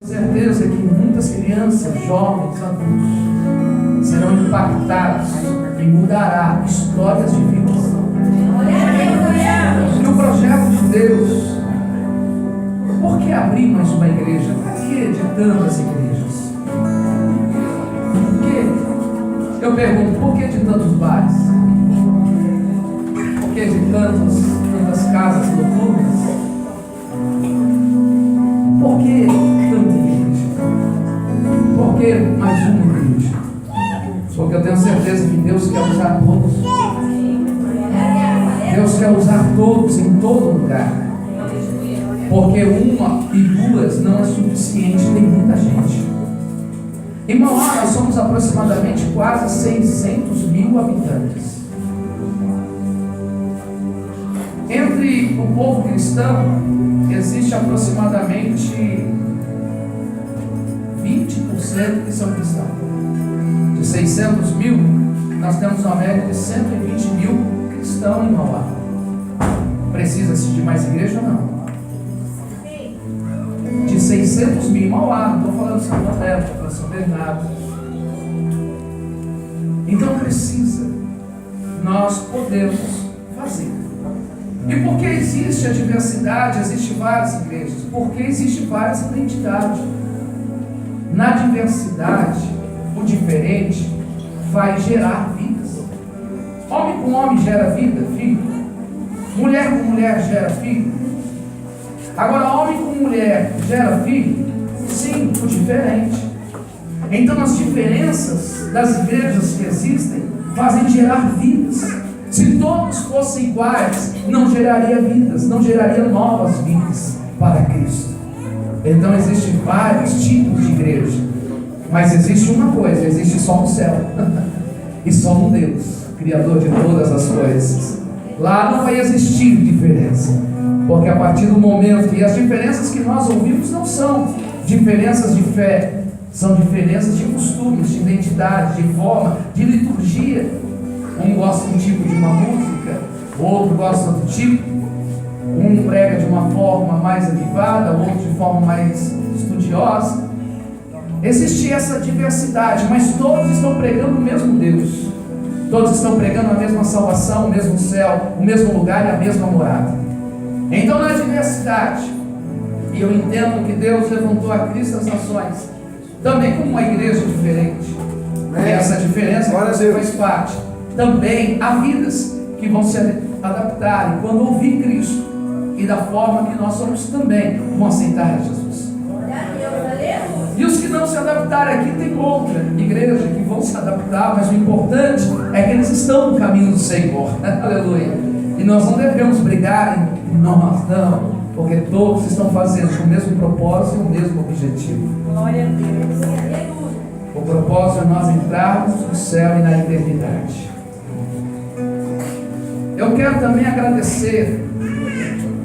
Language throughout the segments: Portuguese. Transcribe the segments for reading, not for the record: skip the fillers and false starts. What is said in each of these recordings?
certeza que muitas crianças, jovens, adultos serão impactados e mudará histórias de vidas. E o projeto de Deus, por que abrir mais uma igreja? Por que de tantas igrejas? Por que? Eu pergunto, por que de tantos bares? Por que de tantas casas noturnas? Por que tanta igreja? Por que mais uma igreja? Porque eu tenho certeza que Deus quer usar todos. Deus quer usar todos em todo lugar. Porque uma e duas não é suficiente, tem muita gente. Em Mauá nós somos aproximadamente quase 600 mil habitantes. Entre o povo cristão existe aproximadamente 20% que são cristãos. De 600 mil, nós temos uma média de 120 mil cristãos em Mauá. Precisa-se de mais igreja ou não? De 600 mil em Mauá, não estou falando de São André, estou falando de São Bernardo. Então precisa, nós podemos fazer. E por que existe a diversidade, existe várias igrejas? Porque existe várias identidades. Na diversidade, o diferente vai gerar vidas. Homem com homem gera vida, filho. Mulher com mulher gera filho. Agora, homem com mulher gera filho? Sim, o diferente. Então, as diferenças das igrejas que existem fazem gerar vidas. Se todos fossem iguais, não geraria vidas, não geraria novas vidas para Cristo. Então existem vários tipos de igreja, mas existe uma coisa, existe só um céu e só um Deus, Criador de todas as coisas. Lá não vai existir diferença, porque a partir do momento, e as diferenças que nós ouvimos não são diferenças de fé, são diferenças de costumes, de identidade, de forma, de liturgia. Um gosta de um tipo de uma música, o outro gosta do tipo. Um prega de uma forma mais avivada, o outro de forma mais estudiosa. Existe essa diversidade, mas todos estão pregando o mesmo Deus. Todos estão pregando a mesma salvação, o mesmo céu, o mesmo lugar e a mesma morada. Então, na diversidade, e eu entendo que Deus levantou a Cristo das nações, também como uma igreja diferente. E essa diferença você faz parte. Também há vidas que vão se adaptar e quando ouvir Cristo e da forma que nós somos também vão aceitar Jesus. E os que não se adaptarem aqui tem outra igreja que vão se adaptar, mas o importante é que eles estão no caminho do Senhor. Aleluia. E nós não devemos brigar em nós, não, porque todos estão fazendo o mesmo propósito e o mesmo objetivo. Glória a Deus. O propósito é nós entrarmos no céu e na eternidade. Eu quero também agradecer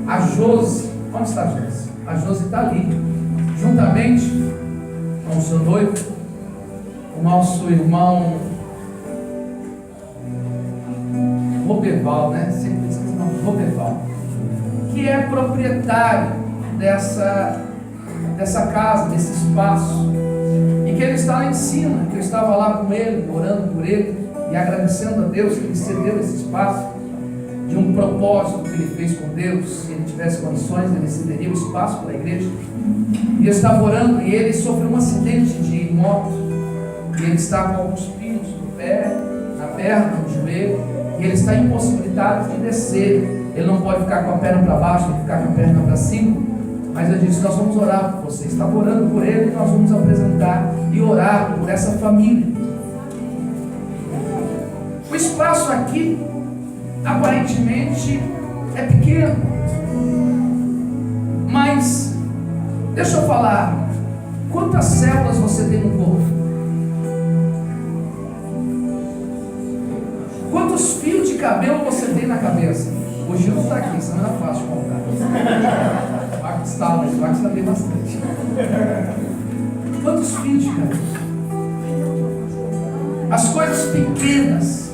a Josi. Onde está a Josi? A Josi está ali, juntamente com o seu noivo, o nosso irmão Roberval, né? Sempre diz que não, Roberval, que é proprietário dessa casa, desse espaço, e que ele está lá em cima, que eu estava lá com ele, orando por ele e agradecendo a Deus que ele cedeu esse espaço. De um propósito que ele fez com Deus, se ele tivesse condições, ele cederia o espaço para a igreja. E eu estava orando e ele sofreu um acidente de moto. E ele está com alguns pinos no pé, na perna, no joelho. E ele está impossibilitado de descer. Ele não pode ficar com a perna para baixo, tem que ficar com a perna para cima. Mas eu disse, nós vamos orar por você. Estava orando por ele e nós vamos apresentar e orar por essa família. O espaço aqui aparentemente é pequeno, mas deixa eu falar, quantas células você tem no corpo? Quantos fios de cabelo você tem na cabeça? O Gil não está aqui, isso não era fácil de contar. O Marcos está, mas o Marcos sabia bastante. Quantos fios de cabelo? As coisas pequenas,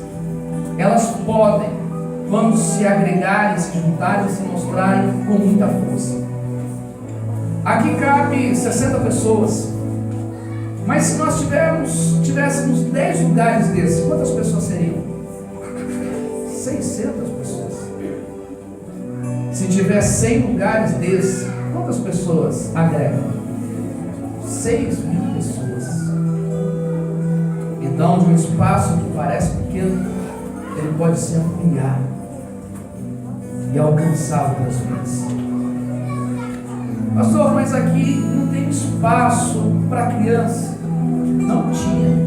elas podem, quando se agregarem, se juntarem, se mostrarem com muita força. Aqui cabe 60 pessoas. pessoas. Mas se nós tivéssemos 10 lugares desses, quantas pessoas seriam? 600 pessoas. Se tiver 100 lugares desses, quantas pessoas agregam? 6.000 pessoas. Então, de um espaço que parece pequeno, ele pode ser ampliado e alcançar outras vidas. Pastor, mas aqui não tem espaço para criança. Não tinha.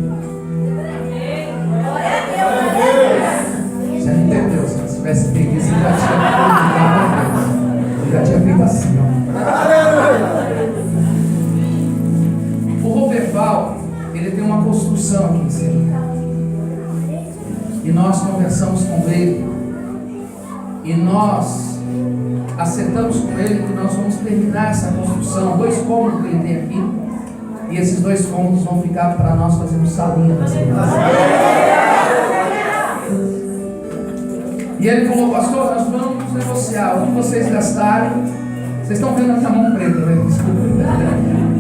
Você não entendeu? Se você tivesse pedido, você já tinha feito assim, ó. O Roberval, ele tem uma construção aqui em cima. E nós conversamos com ele. E nós acertamos com ele que nós vamos terminar essa construção. 2 cômodos que ele tem aqui. E esses 2 cômodos vão ficar para nós fazermos salinha nessa casa. E ele falou: pastor, nós vamos negociar. O que vocês gastarem. Vocês estão vendo a mão preta, né? Desculpa.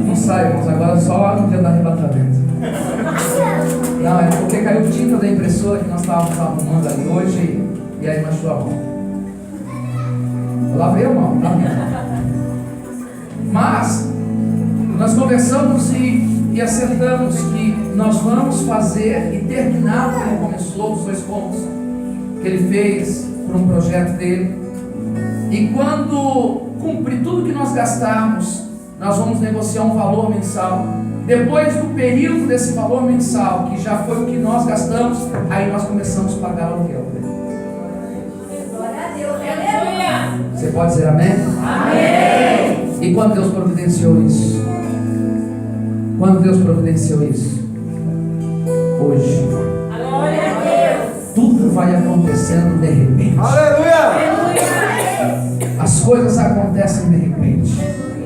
Não saibam, agora só no dia do arrebatamento. Não, é porque caiu tinta da impressora que nós estávamos arrumando ali hoje. E aí machucou a mão. Eu lavei a mão, tá? Mas nós conversamos e acertamos que nós vamos fazer e terminar o que ele começou, os 2 cômodos que ele fez por um projeto dele. E quando cumprir tudo que nós gastarmos, nós vamos negociar um valor mensal. Depois do período desse valor mensal, que já foi o que nós gastamos, aí nós começamos a pagar o aluguel. Você pode dizer amém? Amém! E quando Deus providenciou isso? Quando Deus providenciou isso? Hoje. Glória a Deus! Tudo vai acontecendo de repente. Aleluia! As coisas acontecem de repente.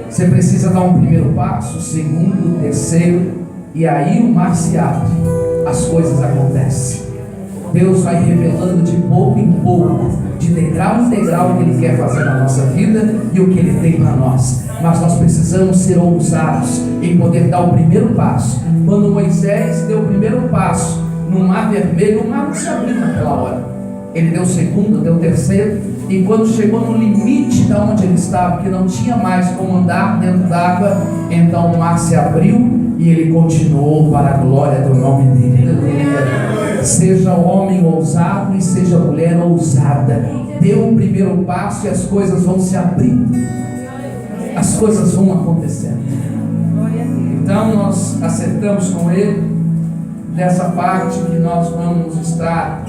Você precisa dar um primeiro passo, segundo, terceiro, e aí o mar se abre. As coisas acontecem. Deus vai revelando de pouco em pouco, de degrau em degrau, o que Ele quer fazer na nossa vida e o que Ele tem para nós. Mas nós precisamos ser ousados em poder dar o primeiro passo. Quando Moisés deu o primeiro passo no Mar Vermelho, o mar não se abriu naquela hora. Ele deu o segundo, deu o terceiro, e quando chegou no limite de onde ele estava, que não tinha mais como andar dentro d'água, então o mar se abriu e ele continuou para a glória do nome dele. Seja homem ousado e seja mulher ousada. Dê o primeiro passo e as coisas vão se abrindo. As coisas vão acontecendo. Então nós acertamos com ele nessa parte que nós vamos estar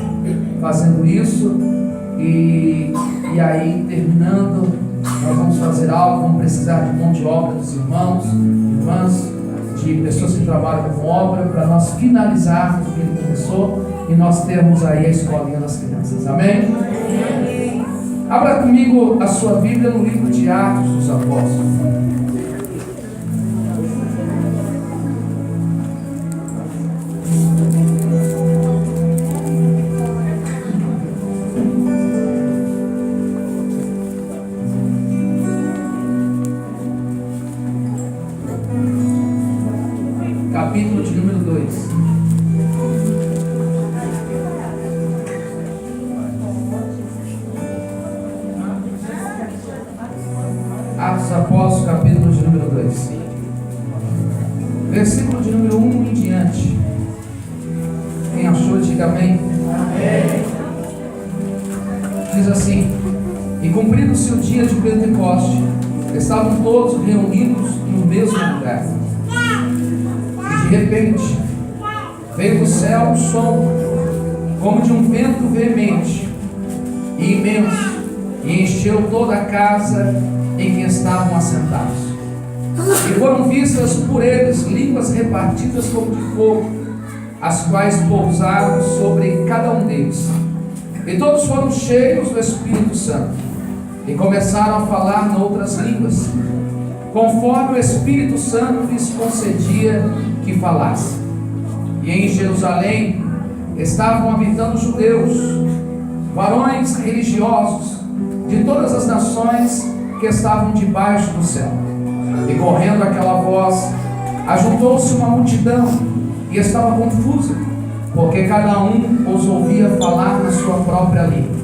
fazendo isso. E aí, terminando, nós vamos fazer algo. Vamos precisar de mão de obra dos irmãos, irmãs, de pessoas que trabalham com obra, para nós finalizarmos o que ele começou e nós termos aí a escolinha das crianças. Amém? Abra comigo a sua Bíblia no livro de Atos dos Apóstolos. Capítulo de número 2. Atos dos Apóstolos, capítulo de número 2. Versículo de número 1 em diante. Quem achou, diga amém. Amém. Diz assim: e cumprido-se o dia de Pentecoste, estavam todos reunidos no mesmo lugar. De repente, veio do céu um som, como de um vento veemente e imenso, e encheu toda a casa em que estavam assentados. E foram vistas por eles línguas repartidas como de fogo, as quais pousaram sobre cada um deles. E todos foram cheios do Espírito Santo, e começaram a falar noutras línguas, conforme o Espírito Santo lhes concedia que falasse. E em Jerusalém estavam habitando judeus, varões religiosos de todas as nações que estavam debaixo do céu. E correndo aquela voz ajuntou-se uma multidão e estava confusa, porque cada um os ouvia falar na sua própria língua.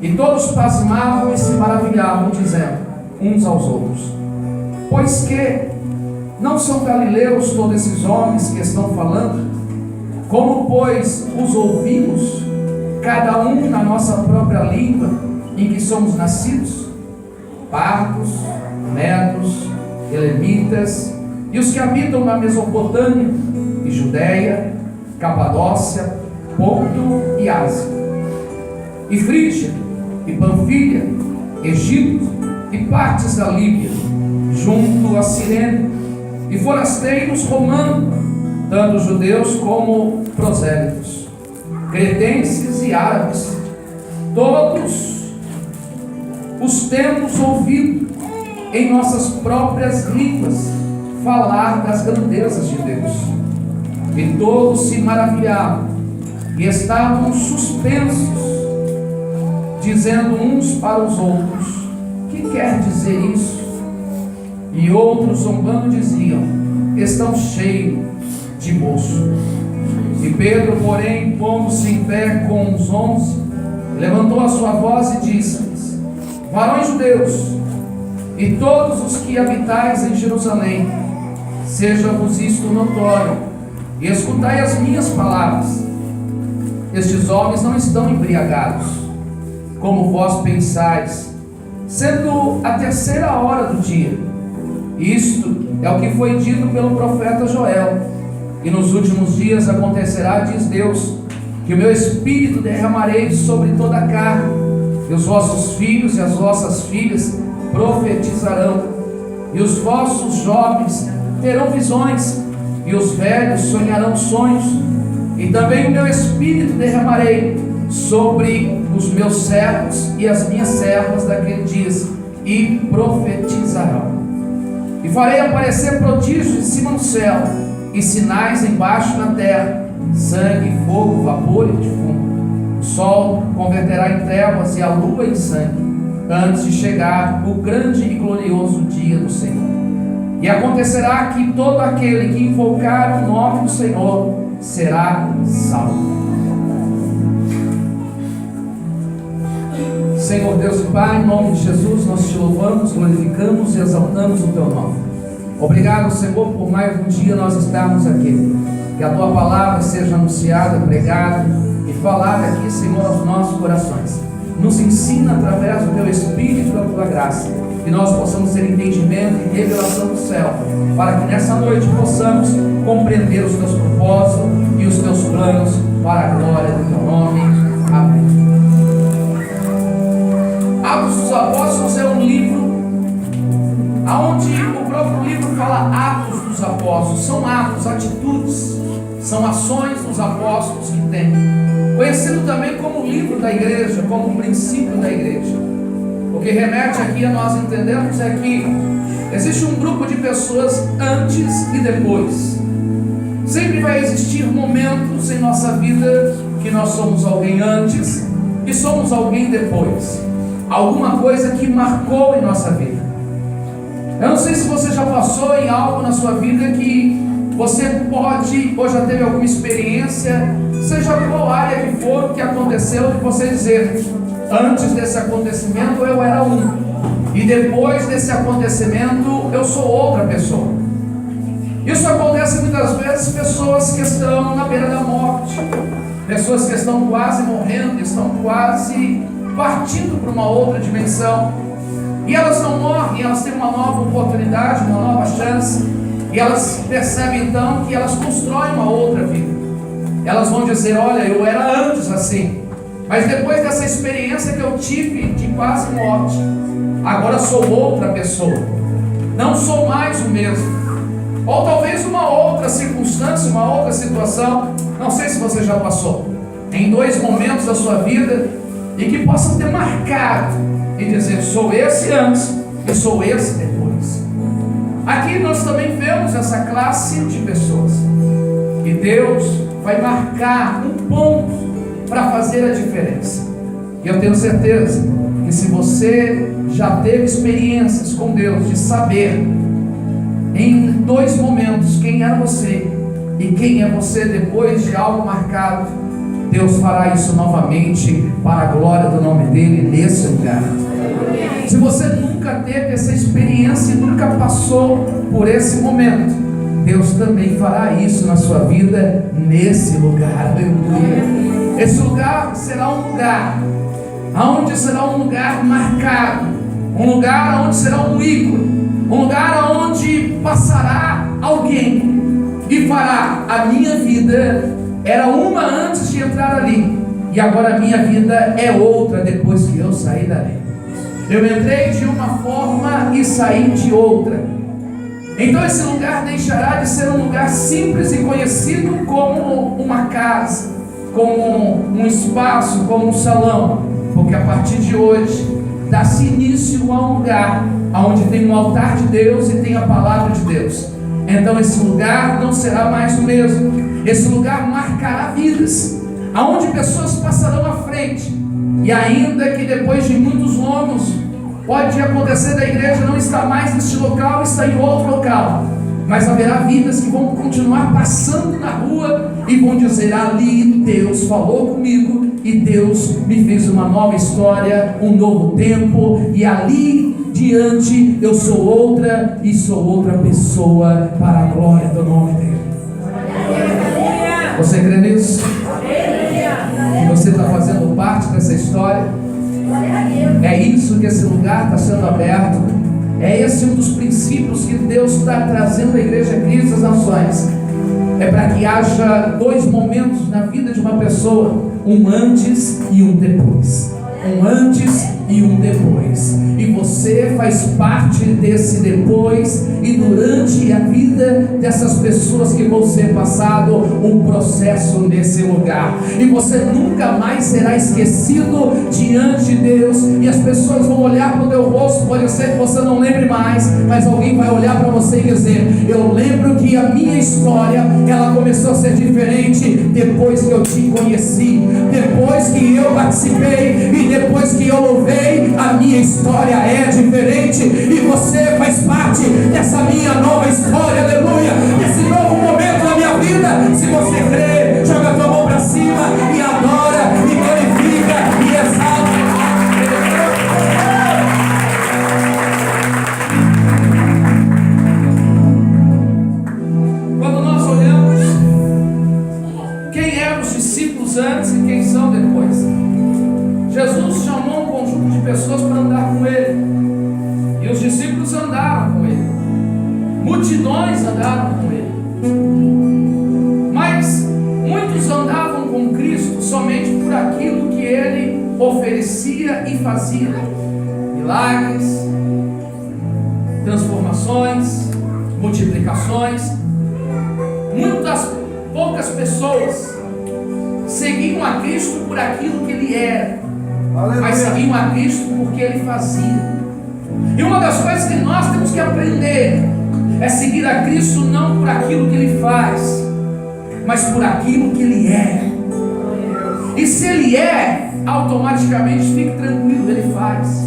E todos pasmavam e se maravilhavam, dizendo uns aos outros: pois que não são galileus todos esses homens que estão falando? Como, pois, os ouvimos, cada um na nossa própria língua em que somos nascidos? Partos, medos, elamitas, e os que habitam na Mesopotâmia, e Judéia, Capadócia, Ponto e Ásia, e Frígia, e Panfilha, Egito, e partes da Líbia, junto a Cirene, e forasteiros romanos, tanto judeus como prosélitos, cretenses e árabes, todos os temos ouvido em nossas próprias línguas falar das grandezas de Deus. E todos se maravilhavam e estavam suspensos, dizendo uns para os outros: que quer dizer isso? E outros, zombando, diziam: estão cheios de moço. E Pedro, porém, pondo-se em pé com os 11, levantou a sua voz e disse-lhes: varões judeus, e todos os que habitais em Jerusalém, seja-vos isto notório, e escutai as minhas palavras. Estes homens não estão embriagados, como vós pensais, sendo a 3ª hora do dia. Isto é o que foi dito pelo profeta Joel. E nos últimos dias acontecerá, diz Deus, que o meu espírito derramarei sobre toda a carne, e os vossos filhos e as vossas filhas profetizarão, e os vossos jovens terão visões, e os velhos sonharão sonhos, e também o meu espírito derramarei sobre os meus servos e as minhas servas daqueles dias, e profetizarão. E farei aparecer prodígios em cima no céu, e sinais embaixo na terra: sangue, fogo, vapor e de fumo. O sol converterá em trevas e a lua em sangue, antes de chegar o grande e glorioso dia do Senhor. E acontecerá que todo aquele que invocar o nome do Senhor será salvo. Senhor Deus e Pai, em nome de Jesus, nós te louvamos, glorificamos e exaltamos o teu nome. Obrigado, Senhor, por mais um dia nós estarmos aqui. Que a tua palavra seja anunciada, pregada e falada aqui, Senhor, aos nossos corações. Nos ensina através do teu Espírito e da tua graça, que nós possamos ter entendimento e revelação do céu, para que nessa noite possamos compreender os teus propósitos e os teus planos para a glória do teu nome. Amém. Atos dos Apóstolos é um livro onde o próprio livro fala Atos dos Apóstolos. São atos, atitudes, são ações dos apóstolos que tem. Conhecido também como livro da igreja, como o princípio da igreja. O que remete aqui a nós entendemos é que existe um grupo de pessoas antes e depois. Sempre vai existir momentos em nossa vida que nós somos alguém antes e somos alguém depois. Alguma coisa que marcou em nossa vida. Eu não sei se você já passou em algo na sua vida que você pode, ou já teve alguma experiência, seja qual área que for, que aconteceu, de você dizer: antes desse acontecimento eu era um, e depois desse acontecimento eu sou outra pessoa. Isso acontece muitas vezes pessoas que estão na beira da morte, pessoas que estão quase morrendo, estão quase partindo para uma outra dimensão. E elas não morrem, elas têm uma nova oportunidade, uma nova chance. E elas percebem então que elas constroem uma outra vida. Elas vão dizer: olha, eu era antes assim, mas depois dessa experiência que eu tive de quase morte, agora sou outra pessoa. Não sou mais o mesmo. Ou talvez uma outra circunstância, uma outra situação. Não sei se você já passou em 2 momentos da sua vida e que possam ter marcado e dizer: sou esse antes e sou esse depois. Aqui nós também vemos essa classe de pessoas. E Deus vai marcar um ponto para fazer a diferença. E eu tenho certeza que se você já teve experiências com Deus, de saber em 2 momentos quem era você e quem é você depois de algo marcado, Deus fará isso novamente para a glória do nome dele nesse lugar. Se você nunca teve essa experiência e nunca passou por esse momento, Deus também fará isso na sua vida nesse lugar. Aleluia. Esse lugar será um lugar onde será um lugar marcado, um lugar onde será um ícone, um lugar onde passará alguém e fará: a minha vida era uma antes de entrar ali, e agora a minha vida é outra depois que eu saí dali. Eu entrei de uma forma e saí de outra. Então esse lugar deixará de ser um lugar simples e conhecido como uma casa, como um espaço, como um salão, porque a partir de hoje dá-se início a um lugar onde tem um altar de Deus e tem a palavra de Deus. Então esse lugar não será mais o mesmo. Esse lugar marcará vidas, aonde pessoas passarão à frente, e ainda que depois de muitos longos, pode acontecer da igreja não estar mais neste local, está em outro local, mas haverá vidas que vão continuar passando na rua e vão dizer: ali Deus falou comigo e Deus me fez uma nova história, um novo tempo, e ali diante eu sou outra e sou outra pessoa para a glória do nome dele. Você crê nisso? Que você está fazendo parte dessa história? É isso que esse lugar está sendo aberto. É esse um dos princípios que Deus está trazendo à Igreja Cristo das Nações. É para que haja 2 momentos na vida de uma pessoa: um antes e um depois. Um antes e um depois. E você faz parte desse depois, e durante a vida dessas pessoas que vão ser passado um processo nesse lugar. E você nunca mais será esquecido diante de Deus. E as pessoas vão olhar para o teu rosto, pode ser que você não lembre mais, mas alguém vai olhar para você e dizer: eu lembro que a minha história, ela começou a ser diferente depois que eu te conheci, depois que eu participei e depois que eu louvei, a minha história é diferente, e você faz parte dessa minha nova história, aleluia, desse novo momento da minha vida. Se você crê, joga a tua mão para cima e adora, e glorifica, e exalta. Quando nós olhamos quem eram os discípulos antes e quem são depois, Jesus chamou um conjunto de pessoas para andar com ele, e os discípulos andaram com ele, multidões andaram com ele, mas muitos andavam com Cristo somente por aquilo que ele oferecia e fazia: milagres, transformações, multiplicações. Poucas pessoas seguiam a Cristo por aquilo que ele era, mas seguiam a Cristo porque ele fazia. E uma das coisas que nós temos que aprender é seguir a Cristo não por aquilo que ele faz, mas por aquilo que ele é. E se ele é, automaticamente fique tranquilo, ele faz.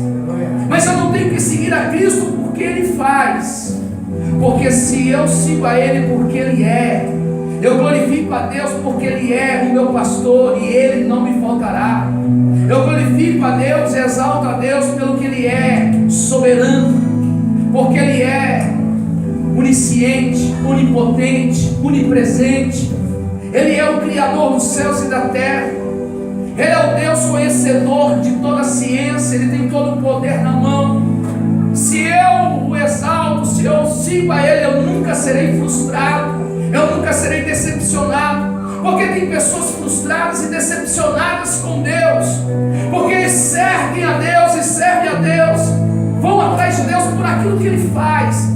Mas eu não tenho que seguir a Cristo porque ele faz, porque se eu sigo a ele porque ele é, eu glorifico a Deus porque ele é o meu pastor e ele não me faltará. Eu glorifico a Deus e exalto a Deus pelo que ele é soberano, porque ele é onisciente, onipotente, onipresente. Ele é o Criador dos céus e da terra. Ele é o Deus conhecedor de toda a ciência. Ele tem todo o poder na mão. Se eu o exalto, se eu sigo a ele, eu nunca serei frustrado, eu nunca serei decepcionado. Porque tem pessoas frustradas e decepcionadas com Deus, porque eles servem a Deus e servem a Deus, vão atrás de Deus por aquilo que ele faz.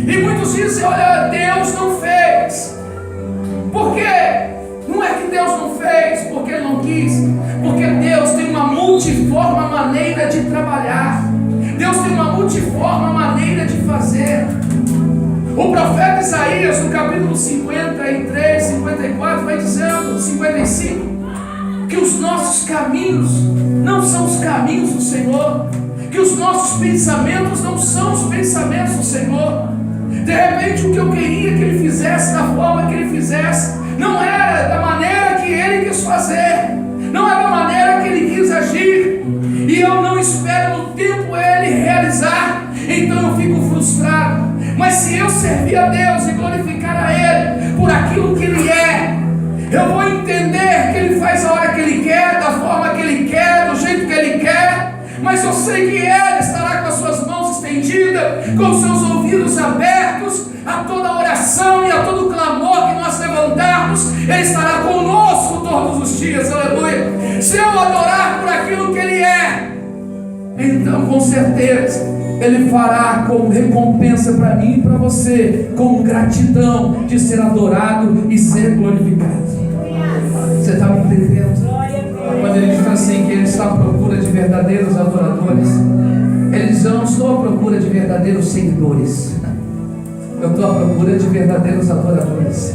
E muitos dizem: olha, Deus não fez. Por quê? Não é que Deus não fez porque ele não quis, porque Deus tem uma multiforme maneira de trabalhar. Deus tem uma multiforme maneira de fazer. O profeta Isaías, no capítulo 53, 54, vai dizendo, 55, que os nossos caminhos não são os caminhos do Senhor, que os nossos pensamentos não são os pensamentos do Senhor, De repente o que eu queria que ele fizesse, da forma que ele fizesse, não era da maneira que ele quis fazer, não é da maneira que ele quis agir, e eu não espero no tempo ele realizar, então eu fico frustrado. Mas se eu servir a Deus e glorificar a Ele por aquilo que Ele é, eu vou entender que Ele faz a hora que Ele quer, da forma que Ele quer, do jeito que Ele quer, mas eu sei que Ele estará com as suas mãos estendidas, com os seus ouvidos abertos a toda oração e a todo clamor que nós levantarmos. Ele estará conosco todos os dias, aleluia. Se eu adorar por aquilo que Ele é, então com certeza Ele fará como recompensa para mim e para você, como gratidão de ser adorado e ser glorificado. Você está me entendendo? Quando ele diz assim que ele está à procura de verdadeiros adoradores, ele diz: eu não estou à procura de verdadeiros seguidores, eu estou à procura de verdadeiros adoradores.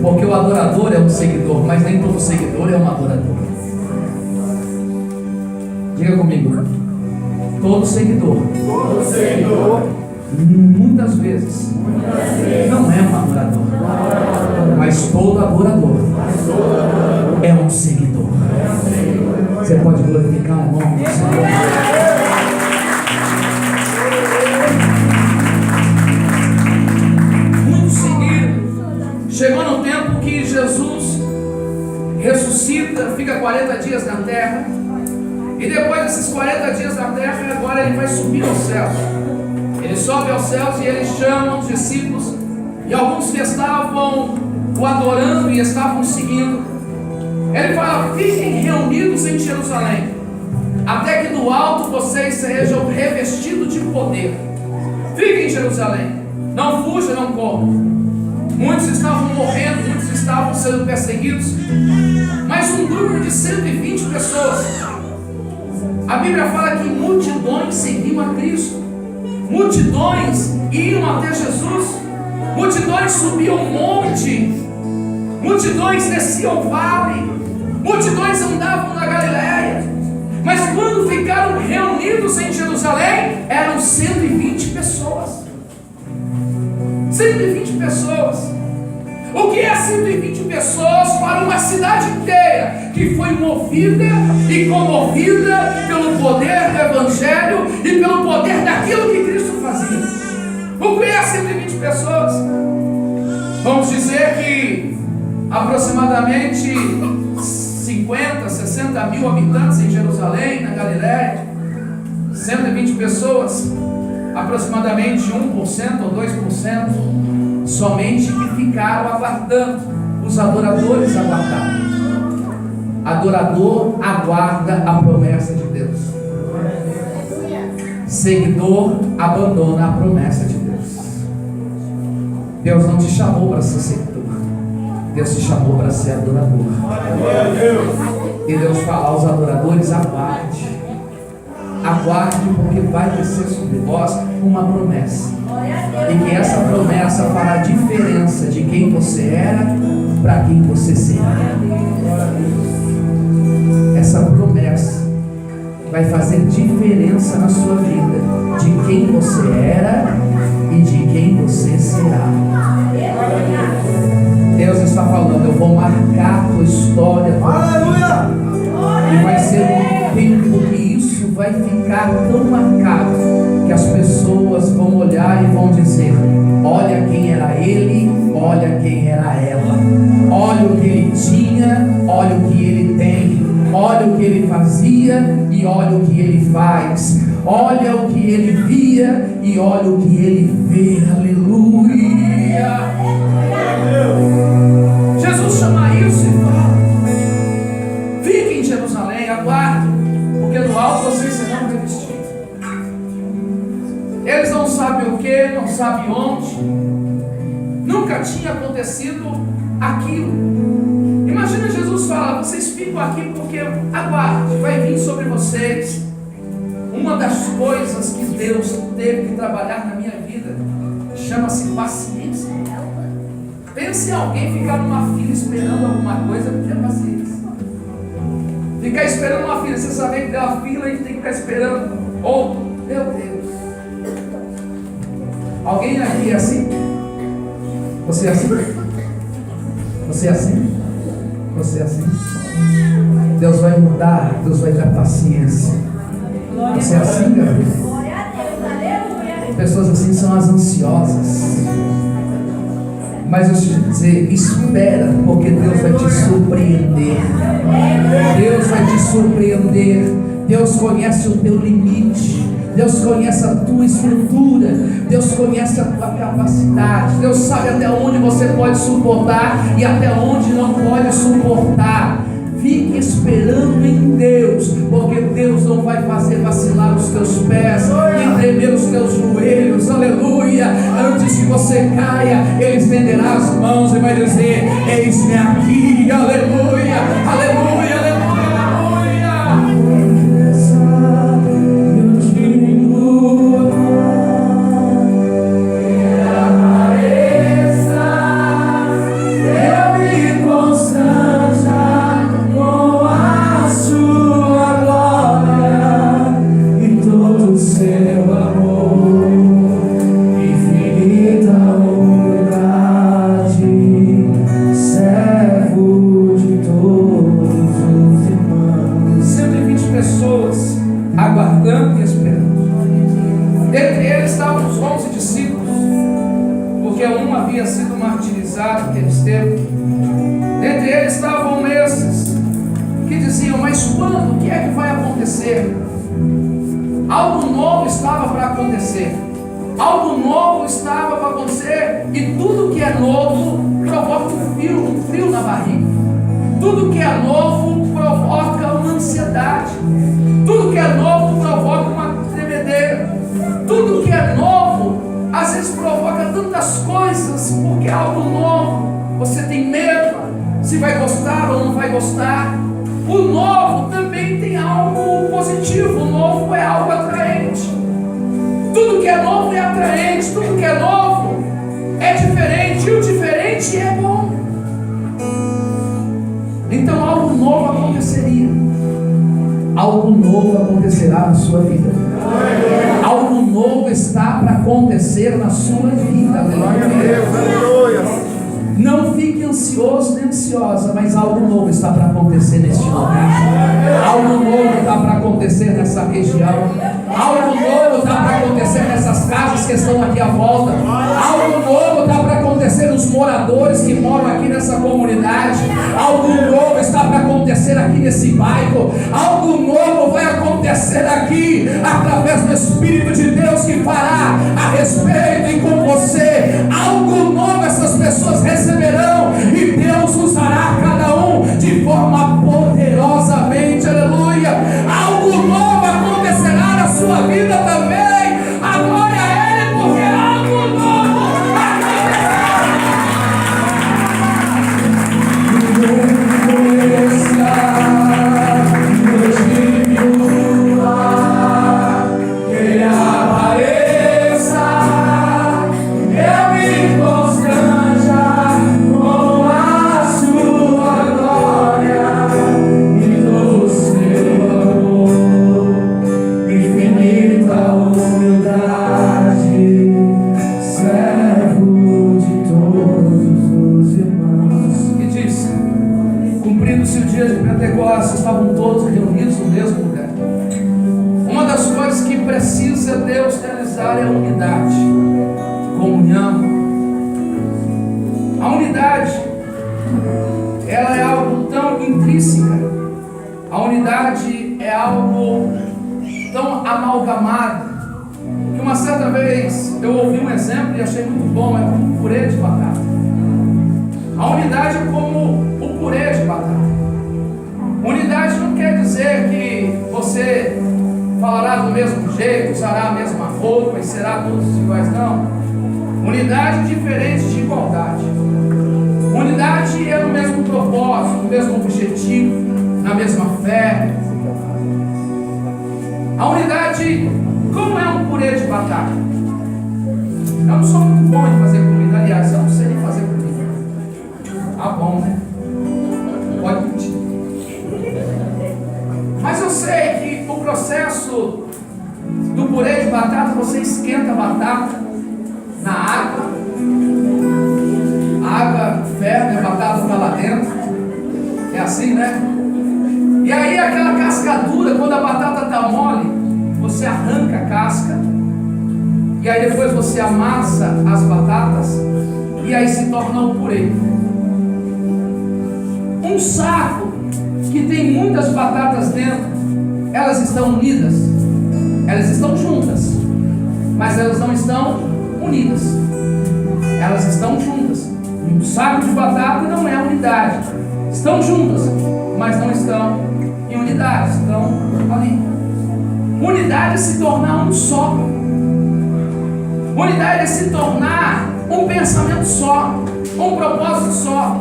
Porque o adorador é um seguidor, mas nem todo seguidor é um adorador. Diga comigo: todo seguidor, muitas vezes não é um adorador, mas todo adorador é um seguidor. Você pode glorificar o nome do Senhor. Muito seguido, chegou no tempo que Jesus ressuscita, fica 40 dias na terra. E depois desses 40 dias na terra, agora ele vai subir aos céus. Ele sobe aos céus e ele chama os discípulos. E alguns que estavam o adorando e estavam seguindo, ele fala: fiquem reunidos em Jerusalém, até que do alto vocês sejam revestidos de poder. Fiquem em Jerusalém, não fujam, não corram. Muitos estavam morrendo, muitos estavam sendo perseguidos, mas um grupo de 120 pessoas, a Bíblia fala que multidões seguiam a Cristo, multidões iam até Jesus, multidões subiam o monte, multidões desciam o vale, multidões andavam na Galileia. Mas quando ficaram reunidos em Jerusalém, eram 120 pessoas. 120 pessoas. O que é 120 pessoas para uma cidade inteira que foi movida e comovida pelo poder do Evangelho e pelo poder daquilo que Cristo fazia? O que é 120 pessoas? Vamos dizer que aproximadamente 50, 60 mil habitantes em Jerusalém, na Galileia. 120 pessoas, aproximadamente 1% ou 2% somente que ficaram aguardando. Os adoradores aguardaram. Adorador aguarda a promessa de Deus. Seguidor abandona a promessa de Deus. Deus não te chamou para ser seguidor, Deus te chamou para ser adorador. E Deus fala aos adoradores: aguarde, aguarde, porque vai descer sobre vós uma promessa, e que essa promessa fará diferença de quem você era para quem você será. Essa promessa vai fazer diferença na sua vida, de quem você era e de quem você será. Deus está falando: eu vou marcar a tua história, e vai ser um tempo que isso vai ficar tão marcado que as pessoas vão olhar e vão dizer: olha quem era ele, olha quem era ela, olha o que ele tinha, olha o que ele tem, olha o que ele fazia e olha o que ele faz, olha o que ele via e olha o que ele vê. Aleluia! Jesus chama isso e fala: fiquem em Jerusalém, aguardem, porque no alto vocês serão revestidos. Eles não sabem o que, não sabem onde, nunca tinha acontecido aquilo. Imagina Jesus fala: vocês ficam aqui porque aguardem, vai vir sobre vocês. Uma das coisas que Deus teve que trabalhar na minha vida chama-se paciência. Pense em alguém ficar numa fila esperando alguma coisa, porque é paciência. Ficar esperando uma fila, você sabe que tem uma fila e tem que ficar esperando outro. Meu Deus. Alguém aqui é assim? Você é assim? Você é assim? Você é assim? Deus vai mudar, Deus vai dar paciência. Você é assim, garoto? Pessoas assim são as ansiosas. Mas eu te dizer, espera, porque Deus vai te surpreender. Deus vai te surpreender. Deus conhece o teu limite. Deus conhece a tua estrutura. Deus conhece a tua capacidade. Deus sabe até onde você pode suportar e até onde não pode suportar. Fique esperando em Deus, porque Deus não vai fazer vacilar os teus pés e tremer os teus joelhos. Aleluia. Antes que você caia, Ele estenderá as mãos e vai dizer: eis-me aqui. Aleluia, aleluia, aleluia, aleluia. Aguardando e esperando. Dentre eles estavam os 11 discípulos, porque um havia sido martirizado aqueles tempos. Dentre eles estavam esses que diziam: mas quando? O que é que vai acontecer? Algo novo estava para acontecer. Algo novo estava para acontecer. E tudo que é novo provoca um frio na barriga. Tudo que é novo provoca uma ansiedade. Tudo que é novo provoca uma tremedeira. Tudo que é novo, às vezes provoca tantas coisas, porque é algo novo. Você tem medo, se vai gostar ou não vai gostar. O novo também tem algo positivo. O novo é algo atraente. Tudo que é novo é atraente. Tudo que é novo é diferente. E o diferente é bom. Então algo novo aconteceria. Algo novo acontecerá na sua vida. Algo novo está para acontecer na sua vida. Aleluia. Não fique ansioso nem ansiosa, mas algo novo está para acontecer neste lugar. Algo novo está para acontecer nessa região. Algo novo está para acontecer nessas casas que estão aqui à volta. Algo novo está para acontecer nos moradores que moram aqui nessa comunidade. Algo novo está para acontecer aqui nesse bairro. Algo novo vai acontecer aqui através do Espírito de Deus que fará a respeito e com você. Algo novo essas pessoas receberão e Deus usará cada um de forma poderosamente. Aleluia. Algo novo acontecerá na sua vida também. A glória a Ele, porque algo novo estavam todos reunidos no mesmo lugar. Uma das coisas que precisa Deus realizar é a unidade, comunhão. A unidade, ela é algo tão intrínseca. A unidade é algo tão amalgamado que uma certa vez eu ouvi um exemplo e achei muito bom. É como um purê de batata. A unidade é como o purê de batata. Unidade não quer dizer que você falará do mesmo jeito, usará a mesma roupa e será todos iguais, não. Unidade é diferente de igualdade. Unidade é no mesmo propósito, no mesmo objetivo, na mesma fé. A unidade, como é um purê de batata? Eu não sou muito bom em fazer comida, aliás, eu não sei nem fazer comida. Tá bom, né? Pode mentir. Mas eu sei que o processo do purê de batata, você esquenta a batata, né? E aí aquela cascadura, quando a batata está mole, você arranca a casca, e aí depois você amassa as batatas, e aí se torna um purê. Um saco que tem muitas batatas dentro, elas estão unidas, elas estão juntas, mas elas não estão unidas. Elas estão juntas. Um saco de batata não é unidade. Estão juntas, mas não estão em unidade. Estão ali. Unidade é se tornar um só. Unidade é se tornar um pensamento só, um propósito só.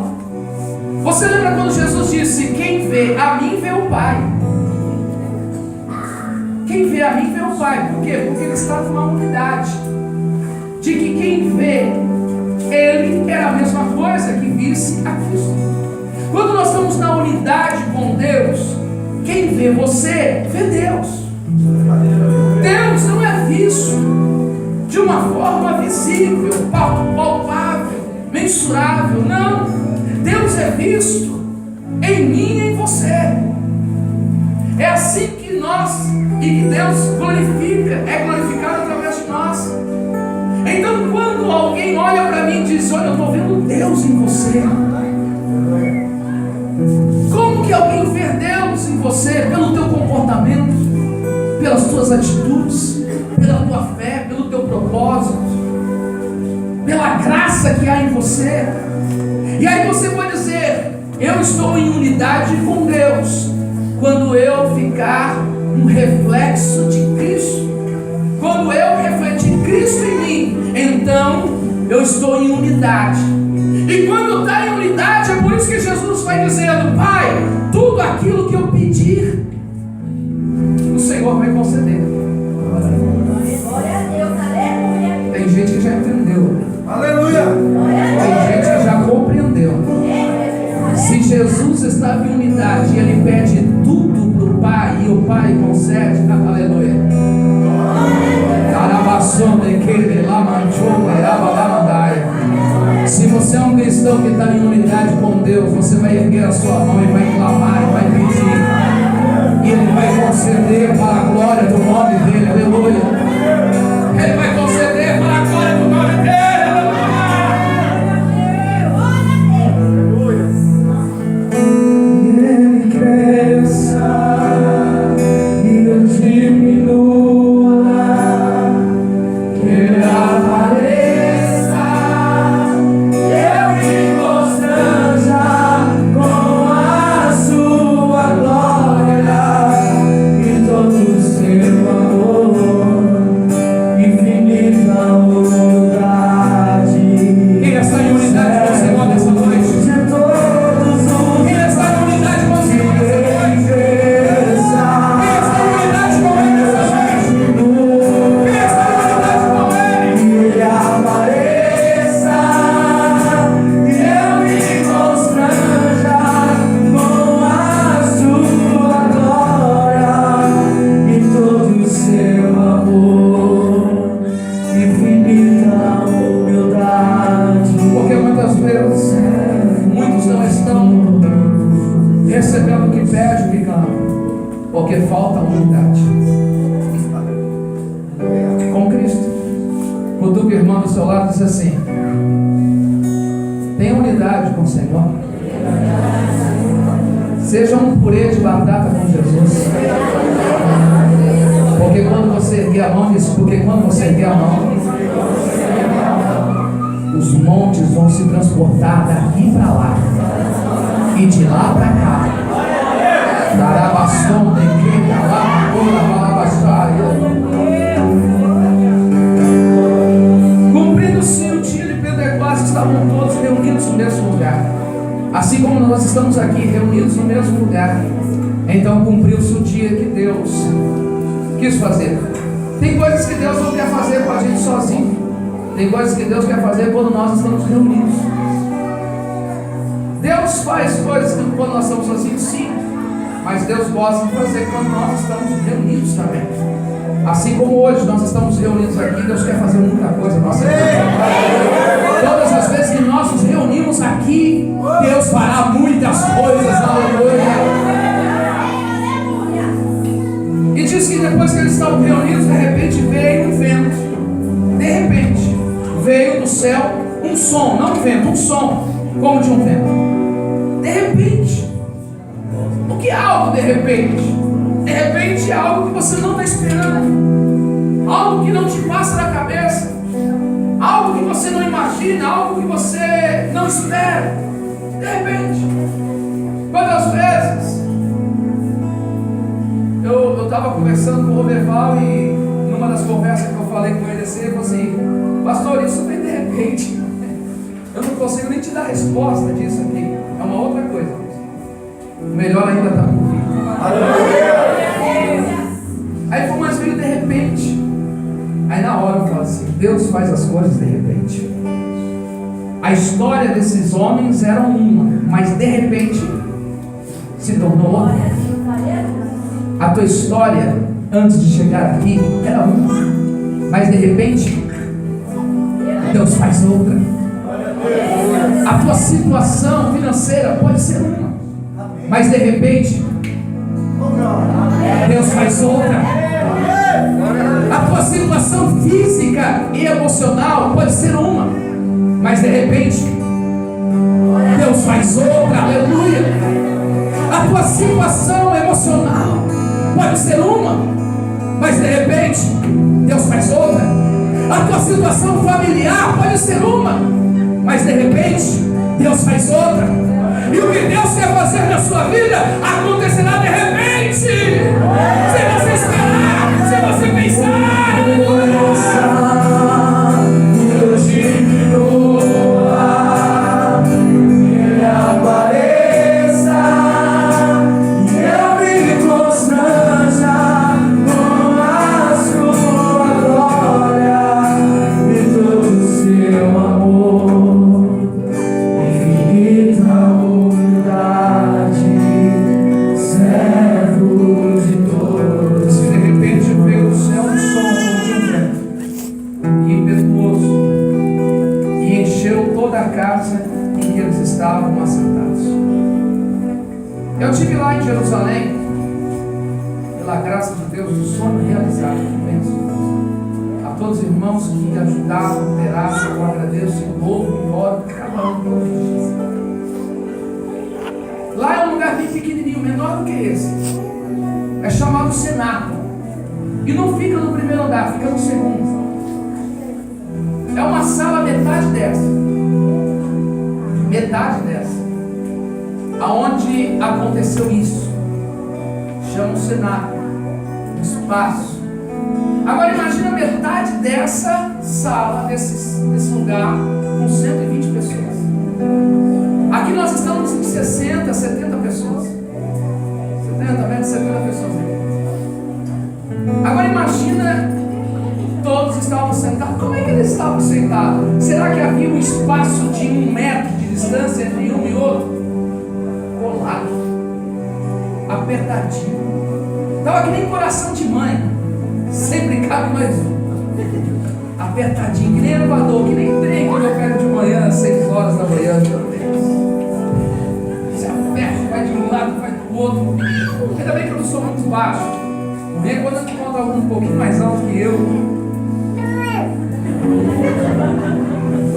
Você lembra quando Jesus disse: quem vê a mim vê o Pai? Quem vê a mim vê o Pai. Por quê? Porque ele está numa unidade. De que quem vê ele era a mesma coisa que visse a Cristo. Quando nós estamos na unidade com Deus, quem vê você, vê Deus. Deus não é visto de uma forma visível, palpável, mensurável. Não. Deus é visto em mim e em você. É assim que nós e que Deus glorifica, é glorificado através de nós. Então, quando alguém olha para mim e diz: olha, eu estou vendo Deus em você. Como que alguém vê Deus em você? Pelo teu comportamento, pelas tuas atitudes, pela tua fé, pelo teu propósito, pela graça que há em você. E aí você pode dizer: eu estou em unidade com Deus quando eu ficar um reflexo de Cristo. Quando eu refletir Cristo em mim, então eu estou em unidade. E quando está em unidade, é por isso que Jesus vai dizendo: Pai, tudo aquilo que eu pedir, o Senhor vai conceder. Glória a Deus, aleluia. Tem gente que já entendeu. Aleluia. Tem gente que já compreendeu. Se Jesus estava em unidade e ele pede tudo para o Pai e o Pai concede, aleluia. Se você é um cristão que está em unidade com Deus, você vai erguer a sua mão e vai clamar e vai pedir, e Ele vai conceder para a glória do nome dEle, aleluia. Ele vai conceder para a glória do nome dEle, aleluia. Ele cresça e eu diminua, que Ele apareça, eu me constranja com a sua glória e todo o seu amor, infinita unidade. Quem está em unidade com o Senhor nessa noite? De todos os. Quem está em unidade com o Senhor nessa noite? Quem está em unidade com Ele nessa noite? Quem está em unidade com Ele? Ele apareça e eu me constranja com a sua glória e todo o seu amor, infinita humildade. Porque muitas vezes muitos não estão recebendo o que pede, o que clama, porque falta unidade com Cristo. Cutuca o irmão do seu lado e diz assim: tenha unidade com o Senhor. Seja um purê de batata com Jesus. Porque quando você erguer a mão, os montes vão se transportar daqui para lá e de lá para cá. Darabaston, dequeta, lá, balabastária. Cumprindo-se o dia de Pentecostes, estavam todos reunidos no mesmo lugar. Assim como nós estamos aqui reunidos no mesmo lugar, então cumpriu-se o dia que Deus quis fazer. Tem coisas que Deus não quer fazer com a gente sozinho. Tem coisas que Deus quer fazer quando nós estamos reunidos. Deus faz coisas quando nós estamos sozinhos, sim. Mas Deus gosta de fazer quando nós estamos reunidos também. Assim como hoje nós estamos reunidos aqui, Deus quer fazer muita coisa na nossa vida. Todas as vezes que nós nos reunimos aqui, Deus fará muitas coisas, aleluia. som, não um vento, um som, como de um vento. De repente. O que é algo de repente? De repente é algo que você não está esperando. Algo que não te passa na cabeça. Algo que você não imagina, algo que você não espera. De repente. Quantas vezes eu estava conversando com o Roberval e numa das conversas que eu falei com ele assim, assim, pastor, isso vem de repente. Eu não consigo nem te dar a resposta disso aqui. É uma outra coisa. Melhor ainda está por vir. Aí foi mais veio de repente. Aí na hora eu falo assim, Deus faz as coisas de repente. A história desses homens era uma, mas de repente se tornou outra. A tua história antes de chegar aqui era uma, mas de repente Deus faz outra. A tua situação financeira pode ser uma, mas de repente Deus faz outra. A tua situação física e emocional pode ser uma, mas de repente Deus faz outra. Aleluia. A tua situação emocional pode ser uma, mas de repente Deus faz outra. A tua situação familiar pode ser uma, mas de repente Deus faz outra. E o que Deus quer fazer na sua vida acontecerá de repente. Se você esperar, se você pensar, Deus diminua, Ele apareça e eu me constranja com a sua glória e todo o seu amor, infinita humildade, servo de todos. De repente veio do céu um som de um vento impetuoso e encheu toda a casa em que eles estavam assentados. Eu estive lá em Jerusalém, pela graça de Deus, um sonho realizado. A todos os irmãos que ajudaram, cooperaram, eu agradeço e louvo e oro por cada um. Lá é um lugar bem pequenininho, menor do que esse. É chamado Cenáculo. E não fica no primeiro andar, fica no segundo. É uma sala metade dessa. Metade dessa. Aonde aconteceu isso. Chama o Cenáculo. Um espaço. Agora imagina metade dessa sala, desse lugar, com 120 pessoas. Aqui nós estamos em 60, 70 pessoas. 70, menos 70 pessoas. Agora imagina, todos estavam sentados. Como é que eles estavam sentados? Será que havia um espaço de 1 metro de distância entre um e outro? Colado, apertadinho. Estava que nem coração de mãe. Sempre cabe mais um. Apertadinho, que nem elevador, que nem trem que eu pego de manhã, às 6 horas da manhã. Meu Deus. Você aperta, vai de um lado, vai do outro. Ainda bem que eu não sou muito baixo. Nem quando eu encontro algum um pouquinho mais alto que eu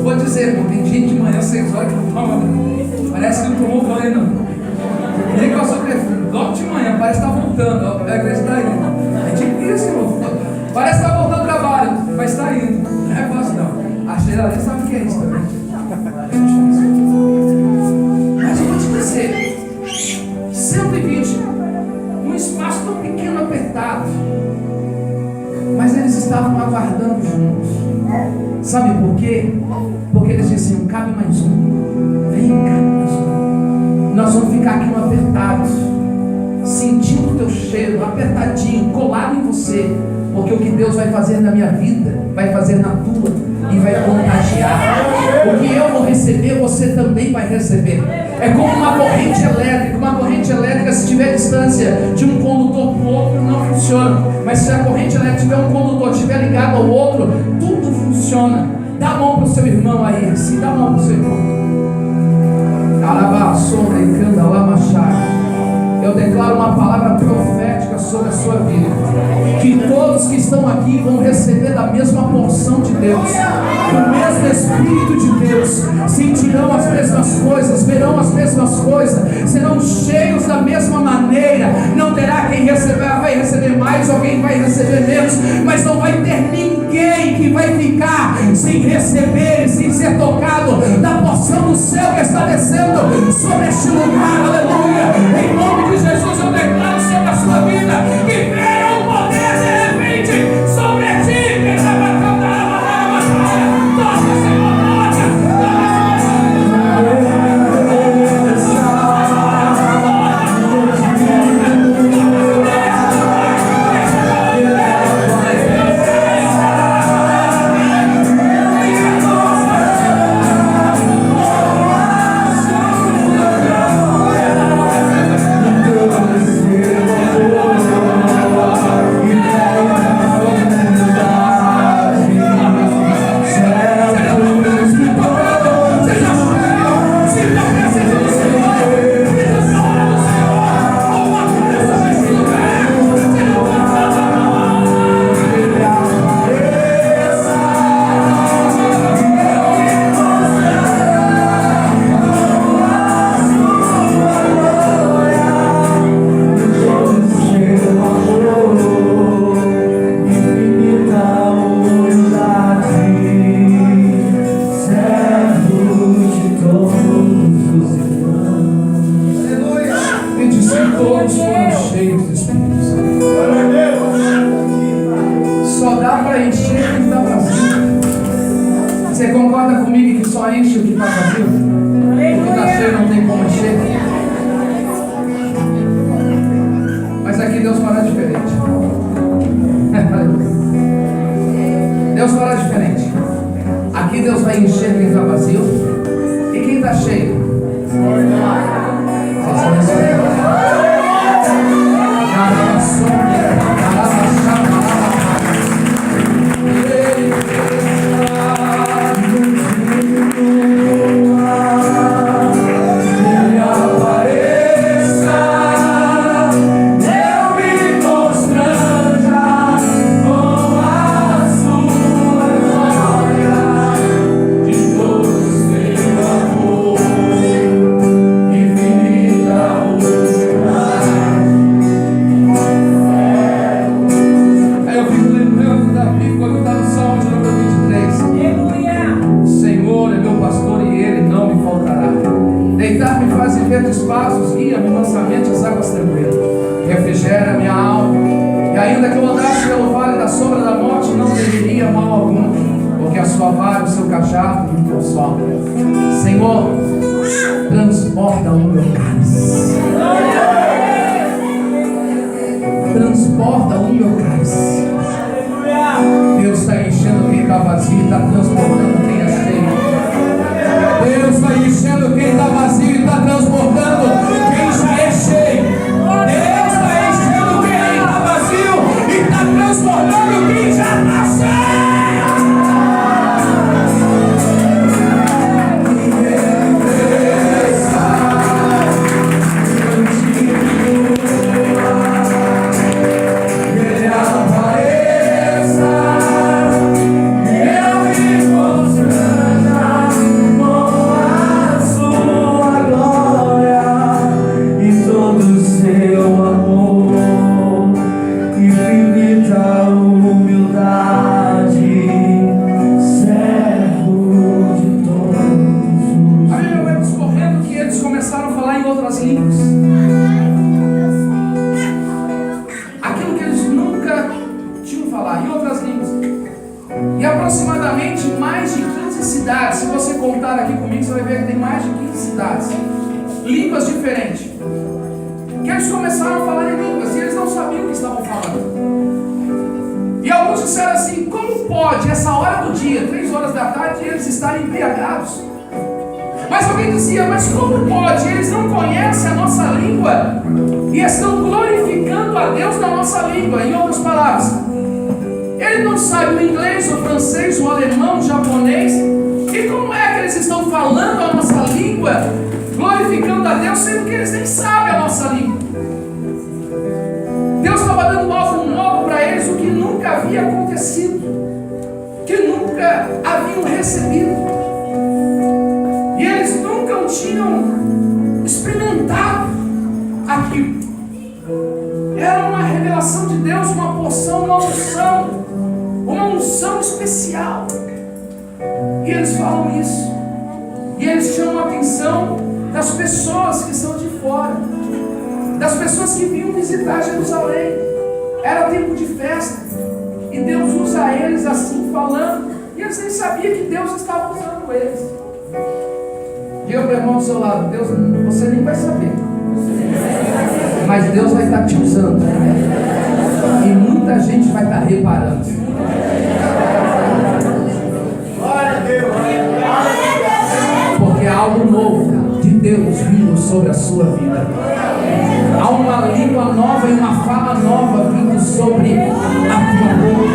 vou dizer, irmão, tem gente de manhã, 6 horas, que não toma. Parece que não tomou banho, não. Nem com a sua prefeita. Logo de manhã, parece que está voltando. A igreja está indo. É tipo isso, irmão. Parece que está voltando ao trabalho, mas está indo. Não é fácil, não. A cheiraria sabe o que é isso também. Mas eu vou te dizer, 120, um espaço tão pequeno, apertado. Mas eles estavam aguardando juntos. Sabe por quê? Porque eles diziam, cabe mais um. Vem, cabe mais um. Nós vamos ficar aqui no apertados, sentindo o teu cheiro, apertadinho, colado em você. Porque o que Deus vai fazer na minha vida, vai fazer na tua e vai contagiar. O que eu vou receber, você também vai receber. É como uma corrente elétrica. Uma corrente elétrica, se tiver distância de um condutor para o outro, não funciona. Mas se a corrente elétrica tiver um condutor, estiver ligado ao outro, tudo funciona. Dá a mão para o seu irmão aí, assim, dá a mão para o seu irmão. Eu declaro uma palavra profética sobre a sua vida. Que todos que estão aqui vão receber da mesma porção de Deus. o mesmo Espírito de Deus, sentirão as mesmas coisas, verão as mesmas coisas, serão cheios da mesma maneira. Não terá quem vai receber mais ou quem vai receber menos, mas não vai ter ninguém que vai ficar sem receber e sem ser tocado da porção do céu que está descendo sobre este lugar. Aleluia! Em nome de Jesus eu declaro sobre a sua vida que venha o poder de repente sobre ti. Toca, Senhor, que nunca haviam recebido. E eles nunca tinham experimentado aquilo. Era uma revelação de Deus, uma porção, uma unção especial. E eles falam isso. E eles chamam a atenção das pessoas que são de fora, das pessoas que vinham visitar Jerusalém. Era tempo de festa. E Deus usa eles assim, falando. E eles nem sabiam que Deus estava usando eles. Diga para o irmão do seu lado: Deus, você nem vai saber, mas Deus vai estar te usando. E muita gente vai estar reparando. Glória a Deus. Porque há algo novo de Deus vindo sobre a sua vida. Há uma língua nova e uma fala nova vindo sobre a tua boca.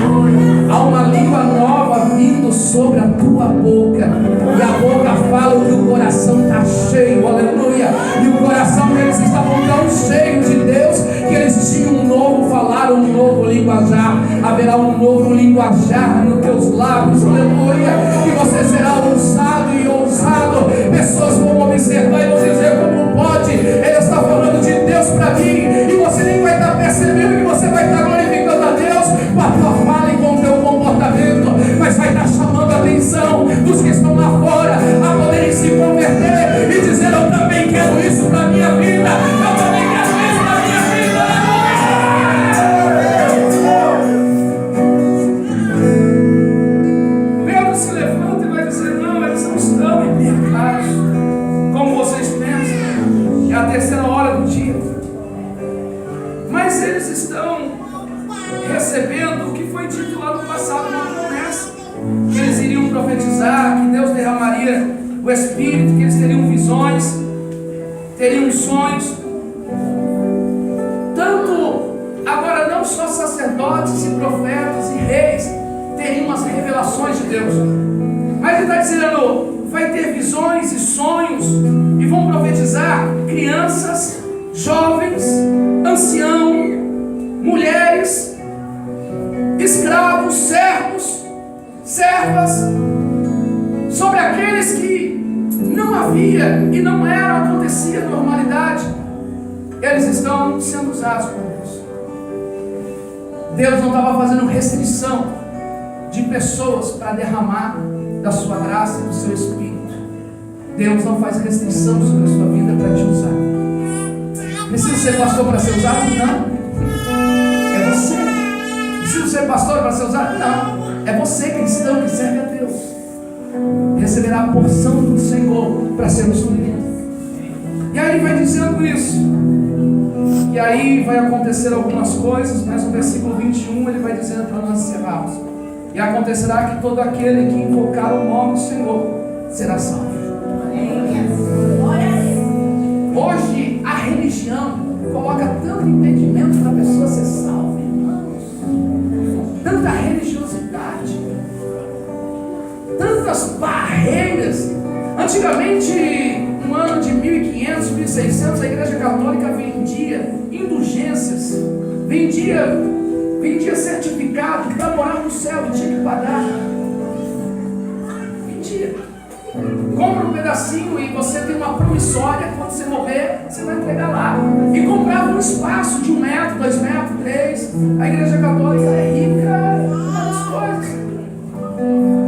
Há uma língua nova vindo sobre a tua boca. E a boca fala que o coração está cheio, aleluia. E o coração deles estavam tão cheio de Deus que eles tinham um novo falar, um novo linguajar. Haverá um novo linguajar nos teus lábios, aleluia. E você será ousado e ousado. Pessoas vão observar e vão dizer: como pode? Ele está falando de Deus para mim. E você nem vai estar percebendo que você vai estar glorificando a Deus com a tua fala e com o teu comportamento. Mas vai estar chamando a atenção dos que estão lá fora a poderem se converter e dizer: eu também quero isso para a minha vida. Eu também quero isso para a minha vida. Pedro se levanta e vai dizer: não, eles não estão embriagados como vocês pensam. É a terceira hora do dia. Mas eles estão recebendo o que foi dito lá no passado, uma promessa. Que eles iriam profetizar, que Deus derramaria o Espírito, que eles teriam visões, teriam sonhos. Tanto agora não só sacerdotes e profetas e reis teriam as revelações de Deus, mas ele está dizendo: vai ter visões e sonhos, e vão profetizar crianças, jovens, anciãos, mulheres, escravos, servos, servas, sobre aqueles que não havia e não era, acontecia normalidade. Eles estão sendo usados por Deus. Deus não estava fazendo restrição de pessoas para derramar da sua graça e do seu Espírito. Deus não faz restrição sobre a sua vida para te usar. Precisa ser pastor para ser usado? Não. É você. Precisa ser pastor para ser usado? Não. É você, cristão, que serve a Deus. Receberá a porção do Senhor para ser instruído. E aí vai dizendo isso. E aí vai acontecer algumas coisas, mas no versículo 21 ele vai dizendo para nós encerrarmos: e acontecerá que todo aquele que invocar o nome do Senhor será salvo. Hoje a religião coloca tanto impedimento para a pessoa ser salva, irmãos. Tanta religiosidade, tantas barreiras. Antigamente, no ano de 1500, 1600, a Igreja Católica vendia indulgências, vendia certificado para morar no céu e tinha que pagar. Vendia. Compra um pedacinho e você tem uma promissória. Quando você morrer, você vai entregar lá. E comprava um espaço de 1 metro, 2 metros, 3. A Igreja Católica é rica em várias coisas,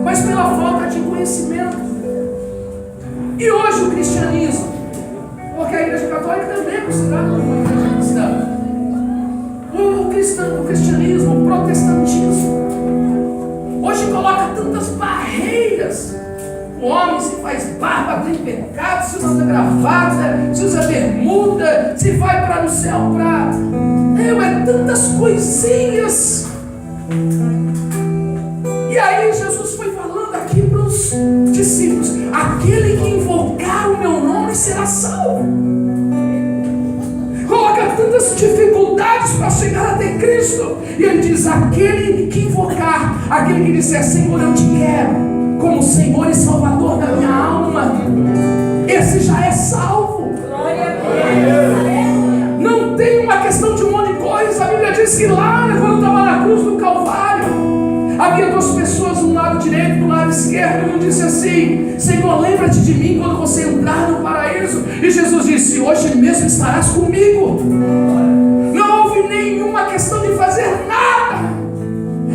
mas pela falta de conhecimento. E hoje o cristianismo, porque a Igreja Católica também é considerada uma igreja cristã, o cristianismo, o protestantismo, hoje coloca tantas barreiras. O homem se faz barba, tem pecado, se usa gravata, se usa bermuda, se vai para no céu para... é tantas coisinhas. E aí Jesus foi falando aqui para os discípulos: aquele que invocar o meu nome será salvo. Coloca tantas dificuldades para chegar até Cristo. E ele diz: aquele que invocar, aquele que disser: Senhor, eu te quero como Senhor e Salvador da minha alma, esse já é salvo. Não tem uma questão de um monte de coisa. A Bíblia diz que lá, quando estava na cruz do Calvário, a Havia duas pessoas, um lado direito e um lado esquerdo, e um disse assim: Senhor, lembra-te de mim quando você entrar no paraíso. E Jesus disse: hoje mesmo estarás comigo. Não houve nenhuma questão de fazer nada,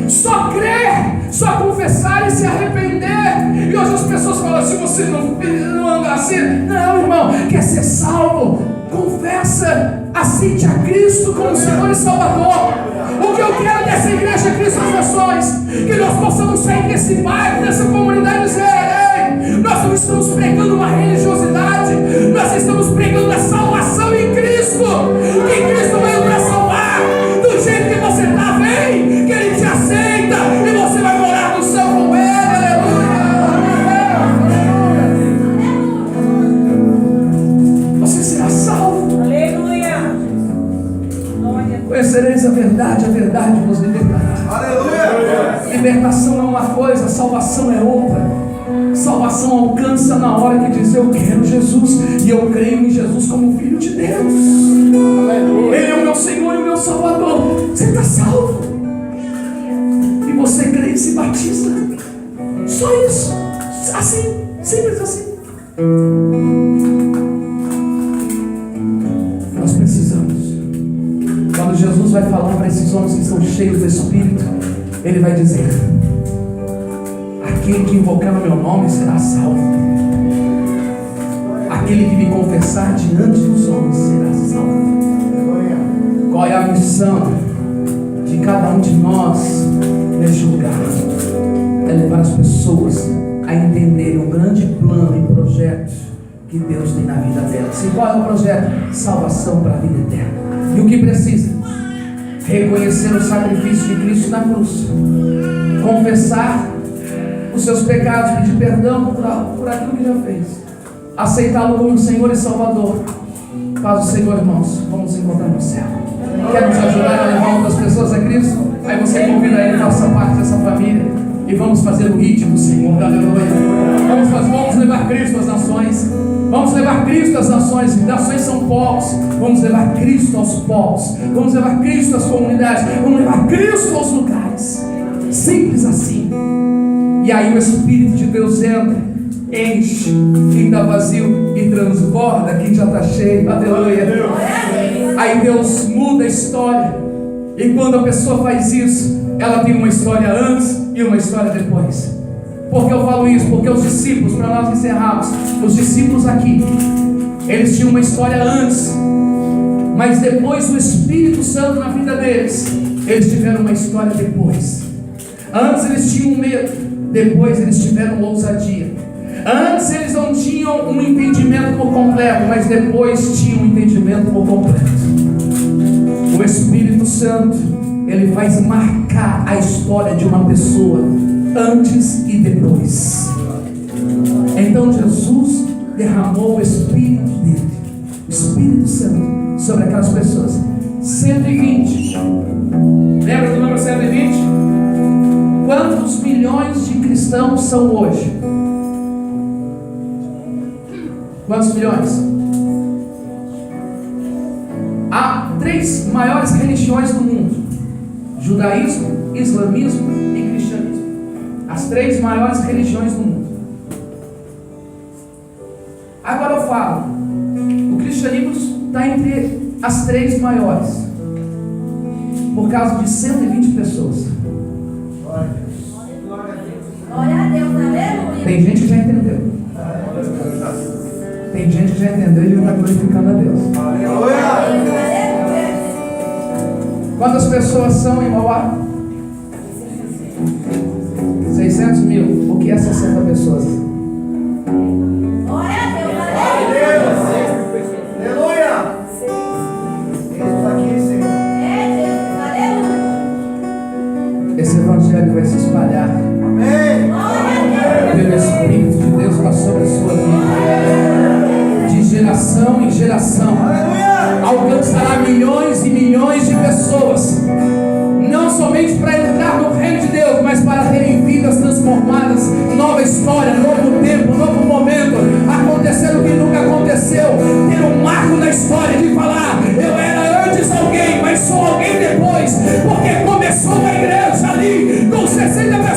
só crer, só confessar e se arrepender. E hoje as pessoas falam assim: você não anda assim. Não, irmão, quer ser salvo? Confessa, aceite a Cristo como Senhor e Salvador. O que eu quero dessa igreja Cristo das Nações, que nós possamos sair desse bairro, dessa comunidade e dizer: ei, nós não estamos pregando uma religiosidade, nós estamos pregando a salvação em Cristo. Que Cristo veio para salvar. Do jeito que você está, vem, que Ele te aceita e você vai morar no céu com Ele. Você será salvo. Aleluia. Conhecereis a verdade vos libertará. Aleluia. Libertação é uma coisa, salvação é outra. Salvação alcança na hora que diz: eu quero Jesus e eu creio em Jesus como Filho de Deus. Ele é o meu Senhor e o meu Salvador. Você está salvo. E você crê e se batiza. Só isso. Assim, simples assim. Nós precisamos. Quando Jesus vai falar para esses homens que são cheios do Espírito, Ele vai dizer: aquele que invocar o meu nome será salvo. Aquele que me confessar diante dos homens será salvo. Qual é a missão de cada um de nós neste lugar? É levar as pessoas a entenderem o grande plano e projeto que Deus tem na vida delas. E qual é o projeto? Salvação para a vida eterna. E o que precisa? Reconhecer o sacrifício de Cristo na cruz, confessar os seus pecados, pedir perdão por aquilo que já fez, aceitá-lo como Senhor e Salvador. Paz o Senhor, irmãos, vamos nos encontrar no céu. Quer nos ajudar a levar outras pessoas a Cristo? Aí você convida ele, faça parte dessa família e vamos fazer o ritmo, Senhor. Aleluia. Vamos levar Cristo às nações. Vamos levar Cristo às nações. Nações são povos. Vamos levar Cristo aos povos. Vamos levar Cristo às comunidades. Vamos levar Cristo aos lugares. Simples assim. E aí o Espírito de Deus entra, enche quem está vazio e transborda quem já está cheio. Aleluia. Aí Deus muda a história. E quando a pessoa faz isso, ela tem uma história antes e uma história depois. Por que eu falo isso? Porque os discípulos, para nós encerrarmos, os discípulos aqui, eles tinham uma história antes, mas depois o Espírito Santo na vida deles, eles tiveram uma história depois. Antes eles tinham medo, depois eles tiveram ousadia. Antes eles não tinham um entendimento por completo, mas depois tinham um entendimento por completo. O Espírito Santo, ele faz marcar a história de uma pessoa antes e depois. Então Jesus derramou o Espírito dele, o Espírito Santo, sobre aquelas pessoas. 120. Lembra do número 120? Quantos milhões de cristãos são hoje? Quantos milhões? Há 3 maiores religiões do mundo: judaísmo, islamismo e cristianismo. As 3 maiores religiões do mundo. Agora eu falo, o cristianismo está entre as 3 maiores, por causa de 120 pessoas. Glória a Deus, aleluia. Tem gente que já entendeu. Tem gente que já entendeu e já está glorificando a Deus. Quantas pessoas são em Mauá? 600 mil. O que é 60 pessoas? Glória a Deus, Aleluia. Estamos aqui, Senhor. Esse evangelho vai se espalhar. Amém. Pelo Espírito de Deus está sobre a sua vida, de geração em geração. Alcançará milhões e milhões de pessoas, não somente para entrar no reino de Deus, mas para terem vidas transformadas, nova história, novo tempo, novo momento, acontecer o que nunca aconteceu, ter um marco na história de falar: eu era antes alguém, mas sou alguém depois, porque começou uma igreja ali com 60 pessoas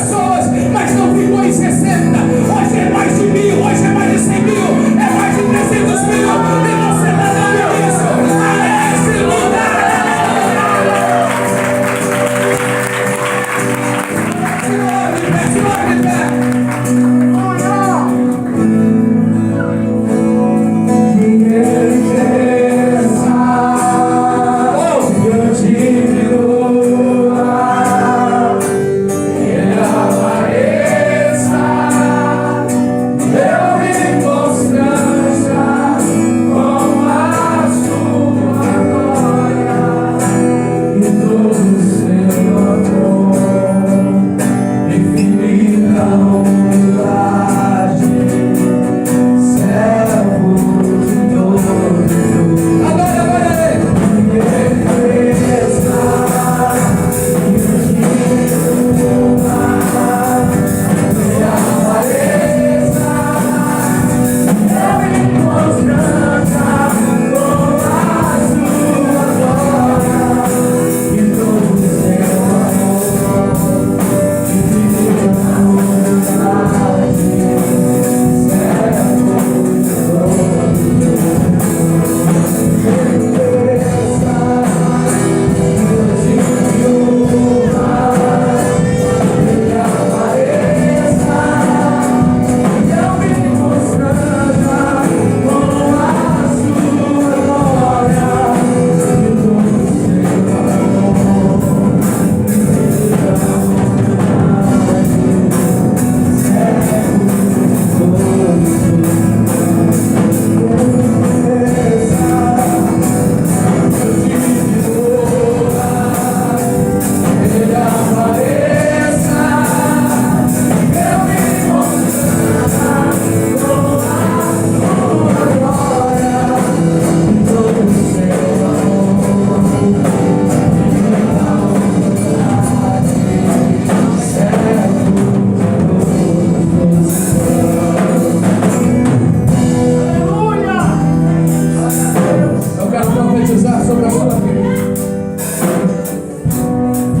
sua vida.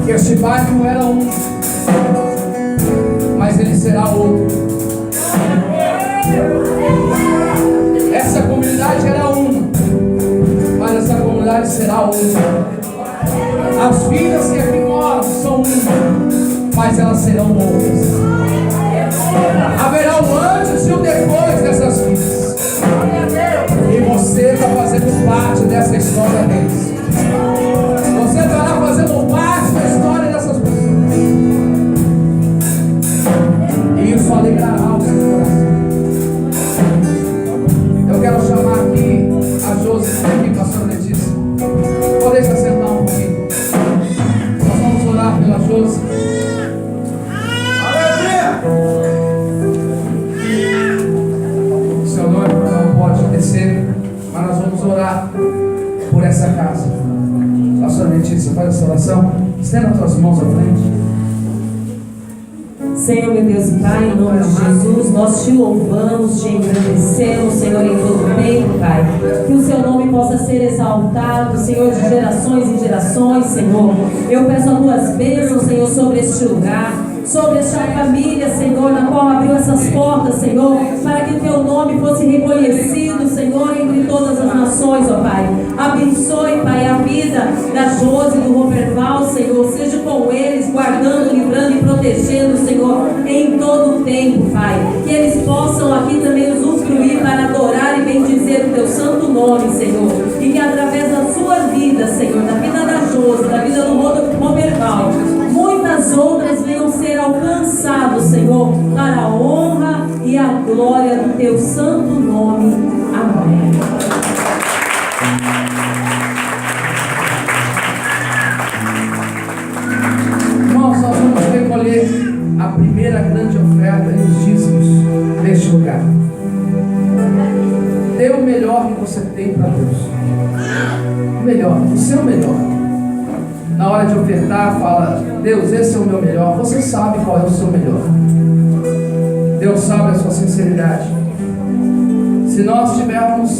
Este bairro era um, mas ele será outro. Essa comunidade era uma, mas essa comunidade será outra. As vidas que aqui moram são uma, mas elas serão outras. Haverá um antes e um depois dessas vidas. E você está fazendo parte dessa história deles. Você estará fazendo parte da história dessas pessoas. E isso alegrará o seu coração. Eu quero chamar aqui a Josi e a pastora Letícia. Podem se sentar um pouquinho. Nós vamos orar pela Josi. O seu nome não pode descer, mas nós vamos orar por essa casa. Pastora Letícia, faz essa oração. Estenda as tuas mãos à frente. Senhor, meu Deus e Pai, em nome de Jesus, nós te louvamos, te engrandecemos, Senhor, em todo tempo, Pai. Que o seu nome possa ser exaltado, Senhor, de gerações em gerações, Senhor. Eu peço as tuas bênçãos, Senhor, sobre este lugar, sobre esta família, Senhor, na qual abriu essas portas, Senhor, para que o teu nome fosse reconhecido, Senhor, entre todas as nações, ó Pai. Abençoe, Pai, a vida da Josi, do Roberval, Senhor, seja com eles, guardando, livrando e protegendo, Senhor, em todo o tempo, Pai. Que eles possam aqui também usufruir para adorar e bendizer o teu santo nome, Senhor. E que através da sua vida, Senhor, da vida da Josi, da vida do Roberval, muitas outras venham ser alcançados, Senhor, para a honra e a glória do teu santo nome. Amém. Irmãos, nós vamos recolher a primeira grande oferta e os dízimos deste lugar. Dê o melhor que você tem para Deus. O melhor, o seu melhor. Na hora de ofertar, fala: Deus, esse é o meu melhor. Você sabe qual é o seu melhor. Deus sabe a sua sinceridade. Se nós tivermos